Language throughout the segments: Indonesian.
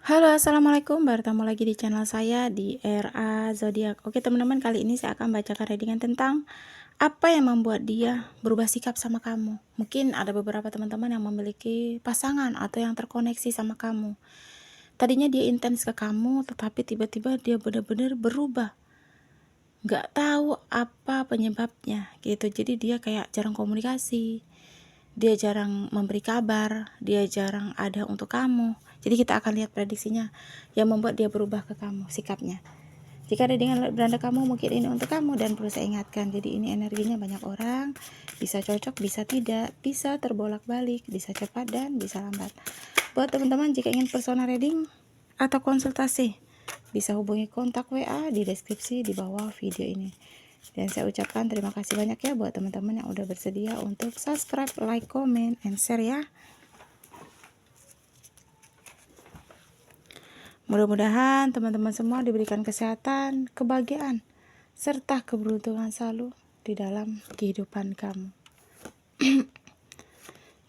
Halo, assalamualaikum. Bertemu lagi di channel saya di RA Zodiak. Oke, teman-teman, kali ini saya akan bacakan readingan tentang apa yang membuat dia berubah sikap sama kamu. Mungkin ada beberapa teman-teman yang memiliki pasangan atau yang terkoneksi sama kamu. Tadinya dia intens ke kamu, tetapi tiba-tiba dia benar-benar berubah. Nggak tahu apa penyebabnya gitu. Jadi dia kayak jarang komunikasi, dia jarang memberi kabar, dia jarang ada untuk kamu. Jadi kita akan lihat prediksinya yang membuat dia berubah ke kamu sikapnya. Jika ada dengan beranda kamu, mungkin ini untuk kamu dan perlu saya ingatkan. Jadi ini energinya banyak orang, bisa cocok, bisa tidak, bisa terbolak-balik, bisa cepat dan bisa lambat. Buat teman-teman jika ingin personal reading atau konsultasi, bisa hubungi kontak WA di deskripsi di bawah video ini. Dan saya ucapkan terima kasih banyak ya buat teman-teman yang udah bersedia untuk subscribe, like, comment, and share ya. Mudah-mudahan teman-teman semua diberikan kesehatan, kebahagiaan, serta keberuntungan selalu di dalam kehidupan kamu.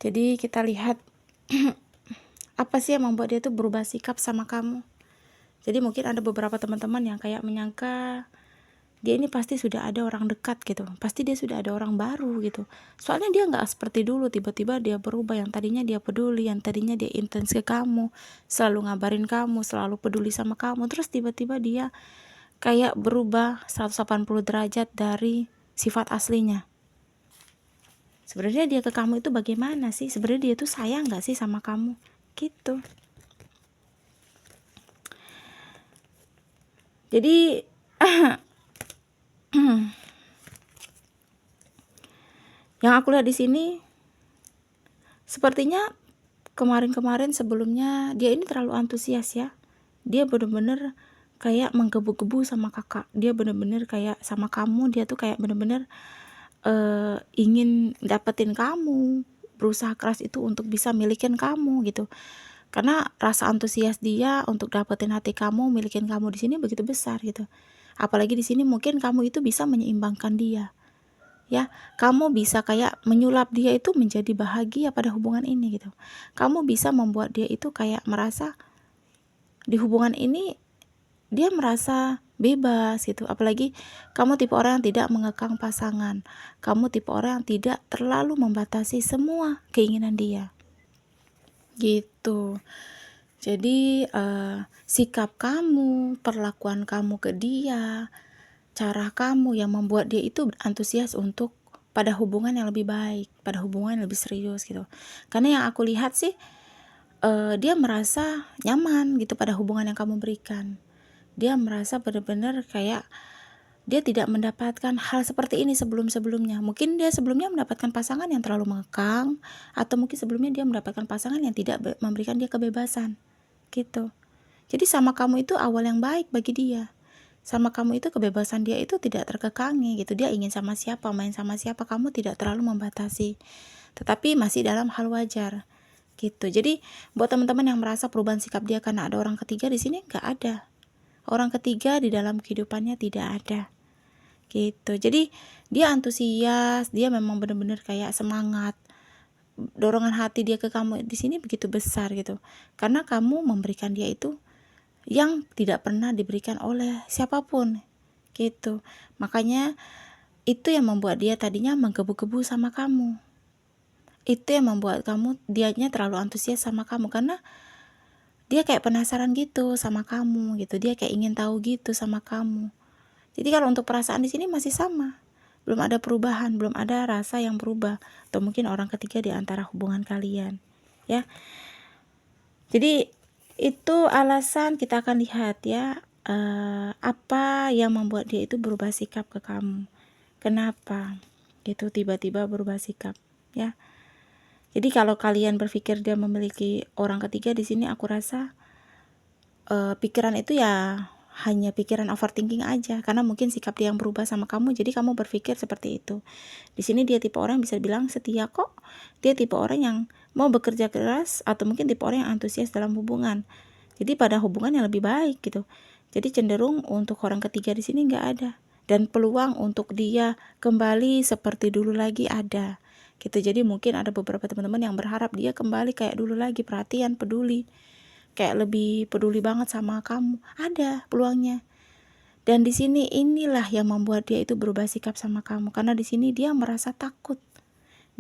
Jadi kita lihat apa sih yang membuat dia tuh berubah sikap sama kamu. Jadi mungkin ada beberapa teman-teman yang kayak menyangka dia ini pasti sudah ada orang dekat gitu, pasti dia sudah ada orang baru gitu. Soalnya dia nggak seperti dulu, tiba-tiba dia berubah. Yang tadinya dia peduli, yang tadinya dia intens ke kamu, selalu ngabarin kamu, selalu peduli sama kamu, terus tiba-tiba dia kayak berubah 180 derajat dari sifat aslinya. Sebenarnya dia ke kamu itu bagaimana sih? Sebenarnya dia tuh sayang nggak sih sama kamu gitu. Jadi yang aku lihat di sini, sepertinya kemarin-kemarin sebelumnya dia ini terlalu antusias ya. Dia bener-bener kayak menggebu-gebu sama kakak. Dia bener-bener kayak sama kamu, dia tuh kayak bener-bener ingin dapetin kamu, berusaha keras itu untuk bisa milikin kamu gitu. Karena rasa antusias dia untuk dapetin hati kamu, milikin kamu di sini begitu besar gitu. Apalagi di sini mungkin kamu itu bisa menyeimbangkan dia. Ya, kamu bisa kayak menyulap dia itu menjadi bahagia pada hubungan ini gitu. Kamu bisa membuat dia itu kayak merasa di hubungan ini dia merasa bebas gitu. Apalagi kamu tipe orang yang tidak mengekang pasangan. Kamu tipe orang yang tidak terlalu membatasi semua keinginan dia. Gitu. Jadi sikap kamu, perlakuan kamu ke dia, cara kamu yang membuat dia itu antusias untuk pada hubungan yang lebih baik, pada hubungan yang lebih serius gitu. Karena yang aku lihat sih dia merasa nyaman gitu pada hubungan yang kamu berikan. Dia merasa benar-benar kayak dia tidak mendapatkan hal seperti ini sebelum-sebelumnya. Mungkin dia sebelumnya mendapatkan pasangan yang terlalu mengekang, atau mungkin sebelumnya dia mendapatkan pasangan yang tidak memberikan dia kebebasan gitu. Jadi sama kamu itu awal yang baik bagi dia. Sama kamu itu kebebasan dia itu tidak terkekangi gitu. Dia ingin sama siapa, main sama siapa, kamu tidak terlalu membatasi. Tetapi masih dalam hal wajar gitu. Jadi buat teman-teman yang merasa perubahan sikap dia karena ada orang ketiga, di sini nggak ada. Orang ketiga di dalam kehidupannya tidak ada. Gitu. Jadi dia antusias, dia memang benar-benar kayak semangat. Dorongan hati dia ke kamu di sini begitu besar gitu. Karena kamu memberikan dia itu yang tidak pernah diberikan oleh siapapun gitu. Makanya itu yang membuat dia tadinya menggebu-gebu sama kamu. Itu yang membuat kamu dianya terlalu antusias sama kamu karena dia kayak penasaran gitu sama kamu gitu. Dia kayak ingin tahu gitu sama kamu. Jadi kalau untuk perasaan di sini masih sama. Belum ada perubahan, belum ada rasa yang berubah, atau mungkin orang ketiga di antara hubungan kalian. Ya. Jadi itu alasan kita akan lihat ya, apa yang membuat dia itu berubah sikap ke kamu. Kenapa gitu tiba-tiba berubah sikap ya. Jadi kalau kalian berpikir dia memiliki orang ketiga, di sini aku rasa pikiran itu ya hanya pikiran overthinking aja, karena mungkin sikap dia yang berubah sama kamu, jadi kamu berpikir seperti itu. Di sini dia tipe orang yang bisa bilang setia kok. Dia tipe orang yang mau bekerja keras, atau mungkin tipe orang yang antusias dalam hubungan. Jadi pada hubungan yang lebih baik gitu. Jadi cenderung untuk orang ketiga di sini nggak ada, dan peluang untuk dia kembali seperti dulu lagi ada. Gitu. Jadi mungkin ada beberapa teman-teman yang berharap dia kembali kayak dulu lagi, perhatian, peduli. kayak lebih peduli banget sama kamu, ada peluangnya. Dan di sini inilah yang membuat dia itu berubah sikap sama kamu, karena di sini dia merasa takut,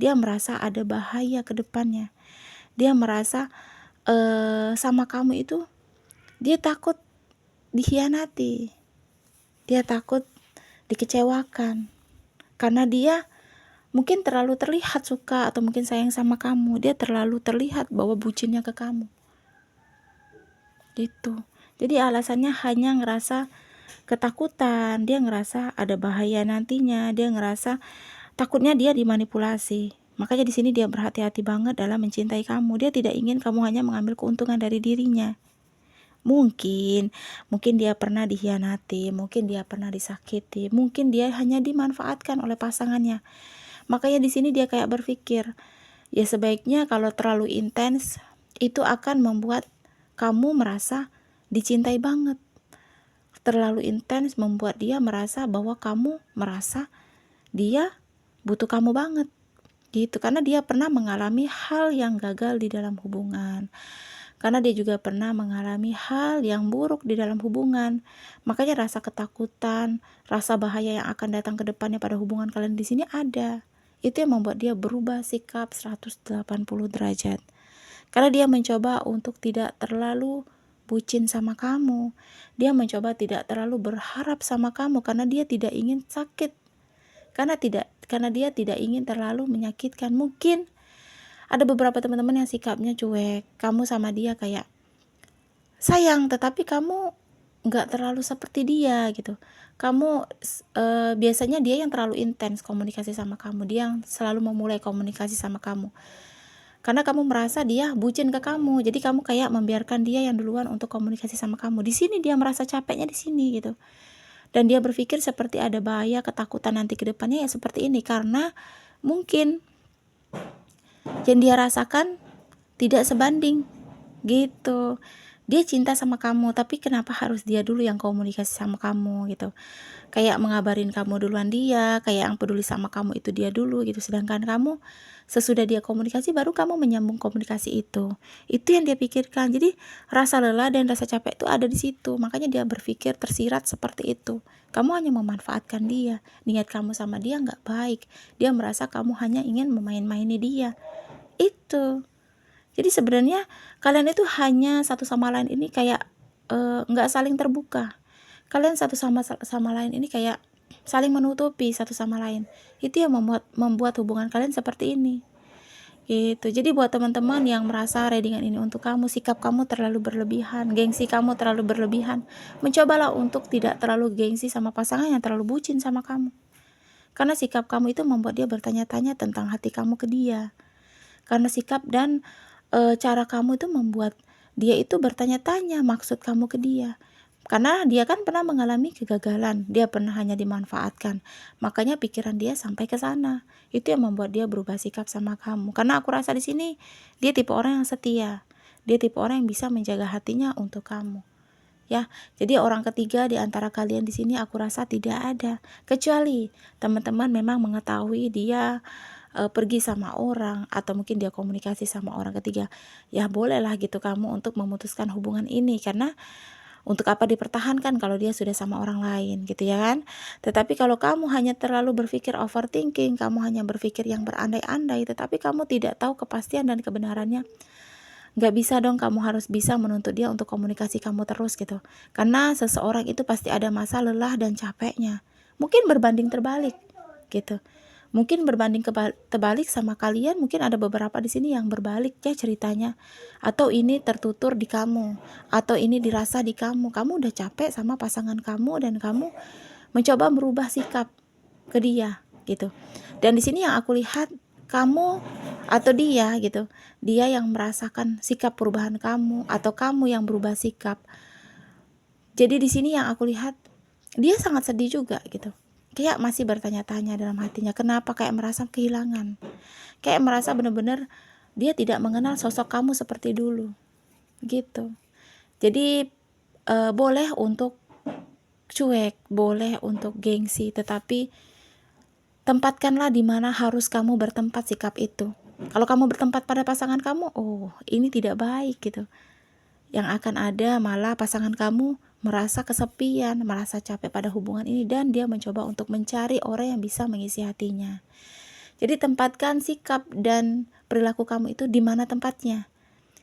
dia merasa ada bahaya ke depannya, dia merasa sama kamu itu dia takut dikhianati, dia takut dikecewakan, karena dia mungkin terlalu terlihat suka atau mungkin sayang sama kamu, dia terlalu terlihat bahwa bucinnya ke kamu gitu. Jadi alasannya hanya ngerasa ketakutan, dia ngerasa ada bahaya nantinya, dia ngerasa takutnya dia dimanipulasi. Makanya di sini dia berhati-hati banget dalam mencintai kamu. Dia tidak ingin kamu hanya mengambil keuntungan dari dirinya. Mungkin dia pernah dikhianati, mungkin dia pernah disakiti, mungkin dia hanya dimanfaatkan oleh pasangannya. Makanya di sini dia kayak berpikir, ya sebaiknya kalau terlalu intens itu akan membuat kamu merasa dicintai banget. Terlalu intens membuat dia merasa bahwa kamu merasa dia butuh kamu banget gitu, karena dia pernah mengalami hal yang gagal di dalam hubungan, karena dia juga pernah mengalami hal yang buruk di dalam hubungan. Makanya rasa ketakutan, rasa bahaya yang akan datang ke depannya pada hubungan kalian di sini ada. Itu yang membuat dia berubah sikap 180 derajat, karena dia mencoba untuk tidak terlalu bucin sama kamu. Dia mencoba tidak terlalu berharap sama kamu karena dia tidak ingin sakit. Karena dia tidak ingin terlalu menyakitkan. Mungkin ada beberapa teman-teman yang sikapnya cuek. Kamu sama dia kayak sayang, tetapi kamu nggak terlalu seperti dia gitu. Kamu biasanya dia yang terlalu intens komunikasi sama kamu. Dia yang selalu memulai komunikasi sama kamu. Karena kamu merasa dia bucin ke kamu, jadi kamu kayak membiarkan dia yang duluan untuk komunikasi sama kamu. Di sini dia merasa capeknya di sini gitu. Dan dia berpikir seperti ada bahaya, ketakutan nanti ke depannya ya seperti ini, karena mungkin yang dia rasakan tidak sebanding gitu. Dia cinta sama kamu, tapi kenapa harus dia dulu yang komunikasi sama kamu gitu. Kayak mengabarin kamu duluan dia, kayak yang peduli sama kamu itu dia dulu gitu. Sedangkan kamu sesudah dia komunikasi baru kamu menyambung komunikasi itu. Itu yang dia pikirkan. Jadi rasa lelah dan rasa capek itu ada di situ. Makanya dia berpikir tersirat seperti itu. Kamu hanya memanfaatkan dia. Niat kamu sama dia nggak baik. Dia merasa kamu hanya ingin memain-maini dia. Itu. Jadi sebenarnya kalian itu hanya satu sama lain ini kayak nggak saling terbuka. Kalian satu sama lain ini kayak saling menutupi satu sama lain. Itu yang membuat hubungan kalian seperti ini. Gitu. Jadi buat teman-teman yang merasa readingan ini untuk kamu, sikap kamu terlalu berlebihan, gengsi kamu terlalu berlebihan, mencobalah untuk tidak terlalu gengsi sama pasangan yang terlalu bucin sama kamu. Karena sikap kamu itu membuat dia bertanya-tanya tentang hati kamu ke dia. Karena sikap dan cara kamu itu membuat dia itu bertanya-tanya maksud kamu ke dia. Karena dia kan pernah mengalami kegagalan, dia pernah hanya dimanfaatkan. Makanya pikiran dia sampai ke sana. Itu yang membuat dia berubah sikap sama kamu. Karena aku rasa di sini dia tipe orang yang setia. Dia tipe orang yang bisa menjaga hatinya untuk kamu. Ya, jadi orang ketiga di antara kalian di sini aku rasa tidak ada. Kecuali teman-teman memang mengetahui dia pergi sama orang atau mungkin dia komunikasi sama orang ketiga, ya bolehlah gitu kamu untuk memutuskan hubungan ini, karena untuk apa dipertahankan kalau dia sudah sama orang lain gitu ya kan. Tetapi kalau kamu hanya terlalu berpikir overthinking, kamu hanya berpikir yang berandai-andai, tetapi kamu tidak tahu kepastian dan kebenarannya, nggak bisa dong kamu harus bisa menuntut dia untuk komunikasi kamu terus gitu. Karena seseorang itu pasti ada masa lelah dan capeknya. Mungkin berbanding terbalik gitu. Mungkin berbanding terbalik sama kalian, mungkin ada beberapa di sini yang berbalik ya ceritanya. Atau ini tertutur di kamu, atau ini dirasa di kamu. Kamu udah capek sama pasangan kamu dan kamu mencoba merubah sikap ke dia gitu. Dan di sini yang aku lihat kamu atau dia gitu. Dia yang merasakan sikap perubahan kamu atau kamu yang berubah sikap. Jadi di sini yang aku lihat dia sangat sedih juga gitu. Kayak masih bertanya-tanya dalam hatinya, kenapa kayak merasa kehilangan. Kayak merasa benar-benar dia tidak mengenal sosok kamu seperti dulu. Gitu. Jadi boleh untuk cuek, boleh untuk gengsi, tetapi tempatkanlah di mana harus kamu bertempat sikap itu. Kalau kamu bertempat pada pasangan kamu, oh ini tidak baik gitu. Yang akan ada malah pasangan kamu merasa kesepian, merasa capek pada hubungan ini, dan dia mencoba untuk mencari orang yang bisa mengisi hatinya. Jadi tempatkan sikap dan perilaku kamu itu di mana tempatnya,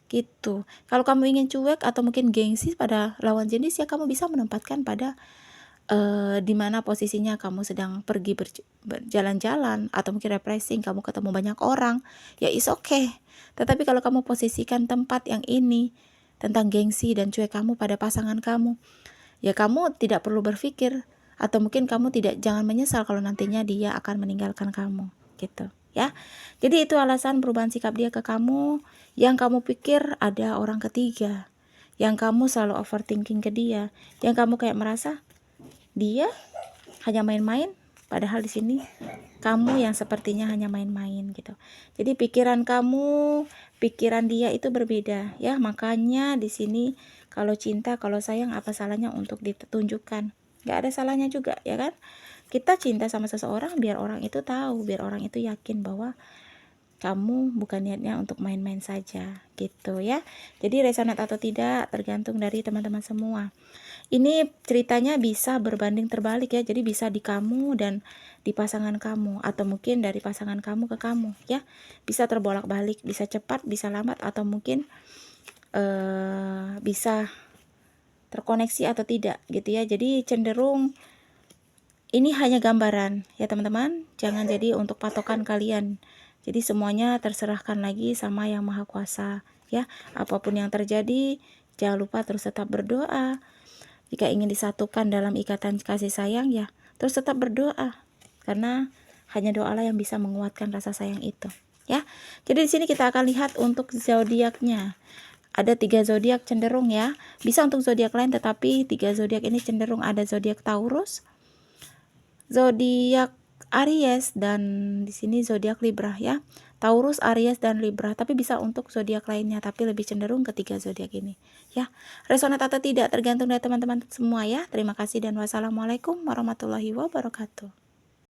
gitu. Kalau kamu ingin cuek atau mungkin gengsi pada lawan jenis, ya kamu bisa menempatkan pada di mana posisinya kamu sedang pergi berjalan-jalan atau mungkin refreshing, kamu ketemu banyak orang, ya is okay. Tetapi kalau kamu posisikan tempat yang ini tentang gengsi dan cuek kamu pada pasangan kamu, ya kamu tidak perlu berpikir, atau mungkin kamu jangan menyesal kalau nantinya dia akan meninggalkan kamu, gitu ya. Jadi itu alasan perubahan sikap dia ke kamu, yang kamu pikir ada orang ketiga, yang kamu selalu overthinking ke dia, yang kamu kayak merasa dia hanya main-main, padahal di sini kamu yang sepertinya hanya main-main gitu. Jadi pikiran kamu, pikiran dia itu berbeda ya. Makanya di sini kalau cinta, kalau sayang, apa salahnya untuk ditunjukkan? Gak ada salahnya juga ya kan. Kita cinta sama seseorang biar orang itu tahu, biar orang itu yakin bahwa kamu bukan niatnya untuk main-main saja gitu ya. Jadi resonat atau tidak tergantung dari teman-teman semua. Ini ceritanya bisa berbanding terbalik ya, jadi bisa di kamu dan di pasangan kamu, atau mungkin dari pasangan kamu ke kamu ya. Bisa terbolak-balik, bisa cepat, bisa lambat, atau mungkin bisa terkoneksi atau tidak gitu ya. Jadi cenderung ini hanya gambaran ya teman-teman, jangan jadi untuk patokan kalian. Jadi semuanya terserahkan lagi sama Yang Maha Kuasa ya. Apapun yang terjadi, jangan lupa terus tetap berdoa. Jika ingin disatukan dalam ikatan kasih sayang, ya terus tetap berdoa, karena hanya doalah yang bisa menguatkan rasa sayang itu ya. Jadi di sini kita akan lihat untuk zodiaknya. Ada 3 zodiak cenderung ya, bisa untuk zodiak lain, tetapi 3 zodiak ini cenderung. Ada zodiak Taurus, zodiak Aries, dan di sini zodiak Libra ya. Taurus, Aries, dan Libra, tapi bisa untuk zodiak lainnya, tapi lebih cenderung ketiga zodiak ini ya. Resonat atau tidak tergantung dari teman-teman semua ya. Terima kasih dan wassalamualaikum warahmatullahi wabarakatuh.